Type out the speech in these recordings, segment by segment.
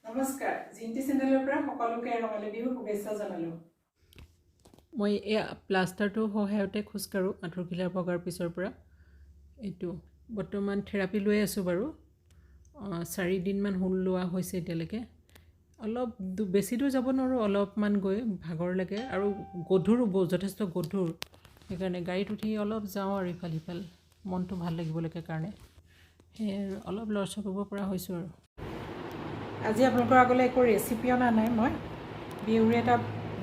নমস্কাৰ জিন্টি চেনেলৰ পৰা সকলোকে ৰঙালী বিহু শুভেচ্ছা জনালোঁ। মই এই প্লাষ্টাৰটো সহায়তে খোজকাঢ়োঁ আঁঠুৰঘিলা ভগাৰ পিছৰ পৰা। এইটো বৰ্তমান থেৰাপি লৈ আছোঁ বাৰু। 4 দিনমান হ'ল লোৱা হৈছে এতিয়ালৈকে। অলপ বেছি দূৰ যাব নোৱাৰোঁ, অলপমান গৈ ভাগৰ লাগে আৰু গধুৰো যথেষ্ট গধুৰ, সেইকাৰণে গাড়ীত উঠি অলপ যাওঁ আৰু ইফাল সিফাল মনটো ভাল লাগিবলৈকে কাৰণে সেয়ে অলপ লৰচৰ কৰিব পৰা হৈছোঁ আৰু। আজি আপোনালোকৰ আগলৈ একো ৰেচিপি অনা নাই। মই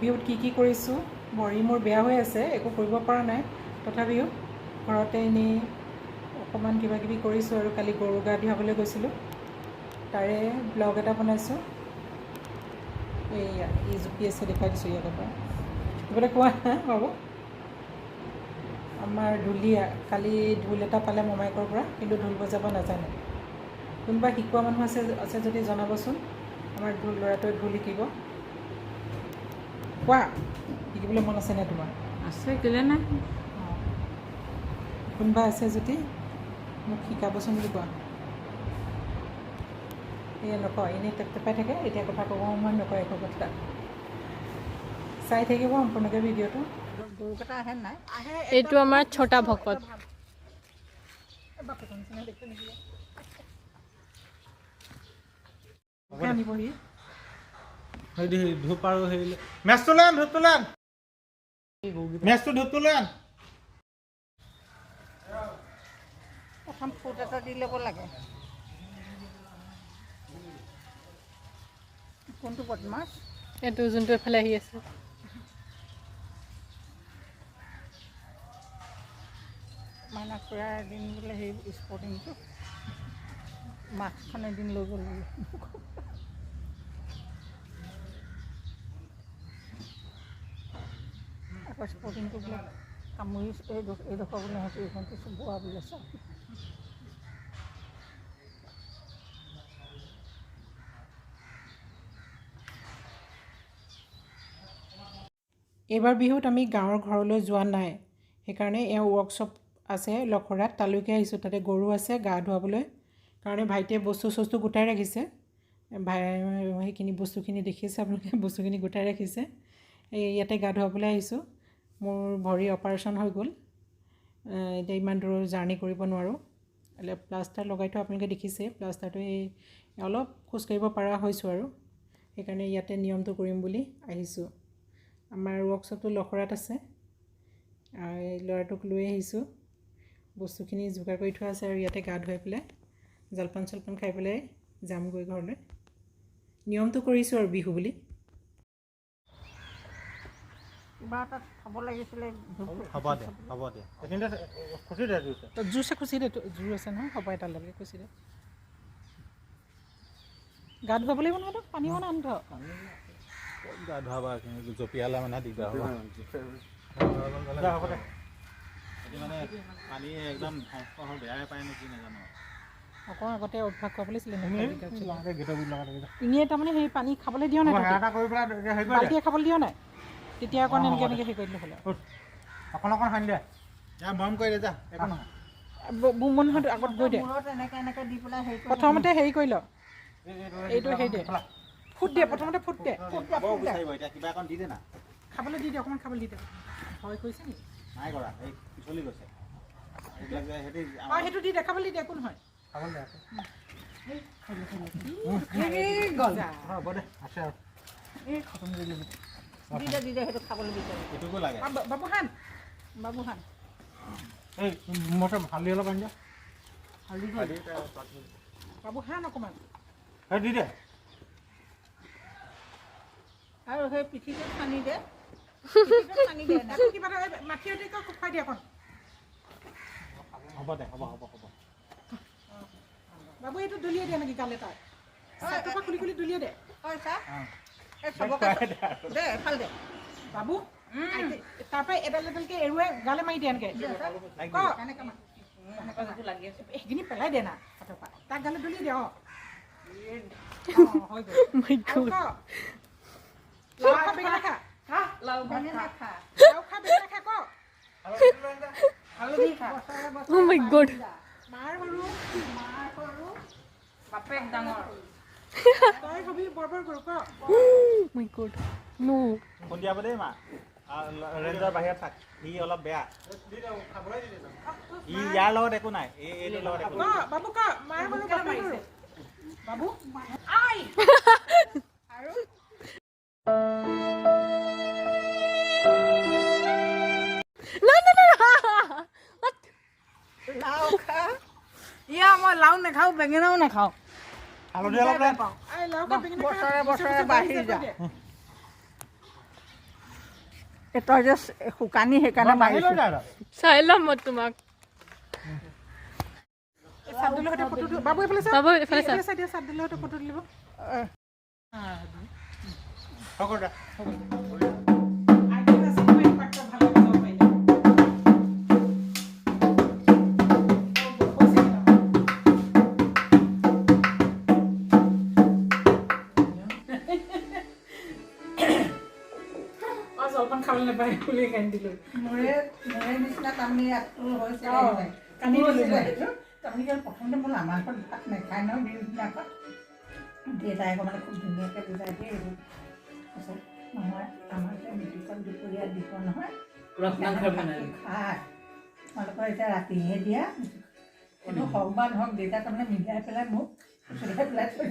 বিহুত কি কৰিছোঁ, ভৰি মোৰ বেয়া হৈ আছে, একো কৰিব পৰা নাই। তথাপিও ঘৰতে এনেই অকণমান কিবা কিবি কৰিছোঁ আৰু কালি গৰু গা ধুৱাবলৈ গৈছিলোঁ, তাৰে ব্লগ এটা বনাইছোঁ। এইয়া ই জুপি আছে, দেখুৱাই দিছোঁ ইয়াৰ পৰা। এইফালে কোৱা হ'ব। আমাৰ ঢুলীয়া কালি ঢোল এটা পালে মমায়েকৰ পৰা, কিন্তু ঢোল বজাব নাজানে। কোনোবা শিকোৱা মানুহ আছে যদি জনাবচোন। আমাৰ ল'ৰাটোৱে ঢোল শিকিব। কোৱা, শিকিবলৈ মন আছেনে তোমাৰ? আছে, কেলৈ নাই? কোনোবা আছে যদি মোক শিকাবচোন বুলি কোৱা। এয়া নকয়, এনেই টেপাই থাকে। এতিয়া কথা ক'ব সময় নকয় একো কথা। চাই থাকিব সম্পূৰ্ণকৈ ভিডিঅ'টো। গৰুকেইটা আহে নাই? এইটো আমাৰ ছটা ভকত। আনিবহি ধূপ আৰু হেৰি মেচটো লৈ আন, ধূপটো লৈ আন, মেচটো ধূপটো লৈ আন। প্ৰথম ফুট এটা দি ল'ব লাগে। কোনটো বদমাছ? এইটো যোনটো এফালে আহি আছে। মাইনা খুৰা এদিন বোলে সেই স্পৰ্টিংটো মাছখন এদিন লৈ গ'ল বোলে। আকৌ স্পৰ্টিংটো বোলে কামুৰি এইডোখৰ বোলে সিহঁতি এইখনটো চুবোৱা বোলে চাওঁ। এইবাৰ বিহুত আমি গাঁৱৰ ঘৰলৈ যোৱা নাই, সেইকাৰণে এওঁ ৱৰ্কশ্বপ আছে লখৰাত, তালৈকে আহিছোঁ। তাতে গৰু আছে, গা ধুৱাবলৈ কাৰণে ভাইটিয়ে বস্তু গোটাই ৰাখিছে। সেইখিনি বস্তুখিনি দেখিছে আপোনালোকে, বস্তুখিনি গোটাই ৰাখিছে। ইয়াতে গা ধুৱাবলৈ আহিছোঁ। মোৰ ভৰি অপাৰেশ্যন হৈ গ'ল, এতিয়া ইমান দূৰৰ জাৰ্ণি কৰিব নোৱাৰোঁ। প্লাষ্টাৰ লগাই থোৱা আপোনালোকে দেখিছে। প্লাষ্টাৰটো অলপ খোজকাঢ়িব পৰা হৈছোঁ আৰু সেইকাৰণে ইয়াতে নিয়মটো কৰিম বুলি আহিছোঁ। আমাৰ ৱৰ্কশ্বপটো লখৰাত আছে। এই ল'ৰাটোক লৈ আহিছোঁ, বস্তুখিনি যোগাৰ কৰি থোৱা আছে আৰু ইয়াতে গা ধুৱাই পেলাই জলপান খাই পেলাই যামগৈ ঘৰলৈ। নিয়মটো কৰিছোঁ আৰু বিহু বুলি। কিবা এটা খাব লাগিছিলে। হ'ব দে, হ'ব দে, এইখিনিতে খুচি দে। জোৰছে খুচি দে, জোৰ আছে নহয়। হ'ব এটা লগে খুচি দে। গা ধুৱাব লাগিব নহয়, তোক পানী অকণ আনি থ। গা ধুৱাবা, জঁপিয়ালে মানে দিগদাৰ হ'ব। হ'ব দে। মানে পানী একদম বেয়াই পায় নেকি নাজানো। অকণ আগতে অভ্যাস কৰিব লাগিছিলে। এনেই তাৰমানে সেই পানী খাবলৈ দিয় নাই, বাল্টিয়ে খাবলৈ দিয় নাই, তেতিয়া অকণ এনেকৈ হেৰি কৰি দিলে হ'ল। অকণ সানি দে, মৰম কৰি দে, যা একো নহয়। বুমনহঁত আগত গৈ দে। এনেকৈ দি পেলাই হেৰি প্ৰথমতে হেৰি কৰি ল, এইটো হেৰি দে, ফুট দে, প্ৰথমতে ফুট দে। কিবা অকণ দি দে না, খাবলৈ দি দে, অকণমান খাবলৈ দি দে। ভয় কৰিছে নেকি? নাই কৰা, এই পিছলি গৈছে। সেইটো দি দে, খাবলৈ দি দে, একো নহয়। খাবলৈ দে, হ'ব দে, আছে আৰু খতম কৰি দিবি। দি দে সেইটো খাবলৈ বিচাৰে। এইটোকো লাগে। বাবুহান এই মোৰ হালধি অলপ আনি দিয়া। বাবুহান অকণমান দি দে। আৰু সেই পিঠিটো সানি দে, কিবা এটা মাখিয়তী খুৱাই দিয়ে অকণ। হ'ব দে, হ'ব। বাবু এইটো দলিয়াই দিয়ে নেকি গালে তাৰ? খুলি দলিয়াই দে। দে এফাল দে বাবু, তাৰপৰা এডালকৈ এৰুৱাই গালে মাৰি দিয়ে এনেকৈ। সেইখিনি পেলাই দে না হাতৰ পৰা, তাক গালে দলিয়াই দে। লাও খা, বেঙেনা খা। লাও বেঙেনা খা, হালধি খা। Oh my God. মাৰ সৰু, বাপেক ডাঙৰ। তই খাবি বৰবৰ কৰো ক মাই গড নো সন্ধিয়া দেই মা ৰেঞ্জৰ বাহিৰত থাক সি অলপ বেয়া ই ইয়াৰ লগত একো নাই এইটোৰ লগত একো নাই বাবু ক মাৰ মানুহ কেলা মাৰিছে বাবু আই আৰু না না না লাও খা ইয়া মই লাও নাখাওঁ বেঙেনাও নাখাওঁ হালধি অলপ দে আই লাও কা বেঙেনা বছৰে বছৰে বাঢ়ি যা তই যে শুকানি সেইকাৰণে বাঢ়িছোঁ চাই ল'ম মই তোমাক চাদুলৰ সৈতে ফটো বাবু এইফালে চা বাবু এইফালে চা চাই দিয়া চাদুলৰ সৈতে ফটো তুলিব হ'ব দে আইডিয়া আছে মই পাট্টা ভালো যাব পাইলে জলপান খাবলৈ নাপায় বুলি কান্দি দিলোঁ মোৰে নিচিনা কামি ইয়াতটো হৈছে কান্দি দিলোঁ কামি প্ৰথমতে মোৰ আমাৰ ঘৰত ভাত নাখায় ন বিহুদিনাখন দেউতাই মানে খুব ধুনীয়াকৈ বুজাই দিয়ে এইবোৰ তাৰপিছত নহয় আমাৰ এতিয়া মিটিখন দুপৰীয়া দিব নহয় খায় তোমালোকৰ এতিয়া ৰাতিহে দিয়া কিন্তু হওক বা নহওক দেউতা তাৰমানে মিলাই পেলাই মোক চুলিয়াই পেলাই থৈ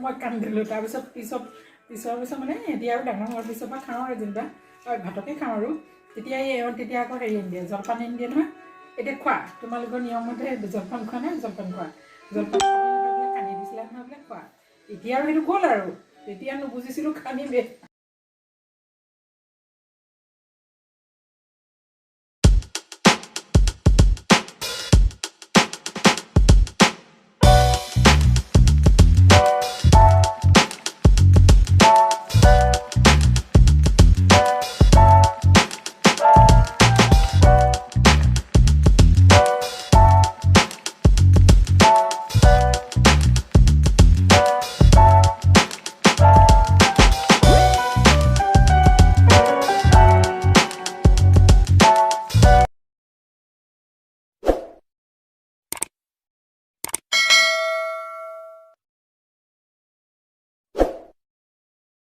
মই কান্দিলোঁ তাৰপিছত পিছৰ মানে এতিয়া আৰু ডাঙৰ হোৱাৰ পিছৰ পৰা খাওঁ আৰু যেনিবা ভাতকে খাওঁ আৰু তেতিয়া আকৌ হেৰি দিয়ে জলপান দিয়ে নহয় এতিয়া খোৱা তোমালোকৰ নিয়মমতে জলপান খোৱা নাই জলপান খোৱা জলপান কান্দি দিছিলে নহয় বোলে খোৱা এতিয়া আৰু সেইটো গ'ল আৰু তেতিয়া নুবুজিছিলোঁ খান্দিমে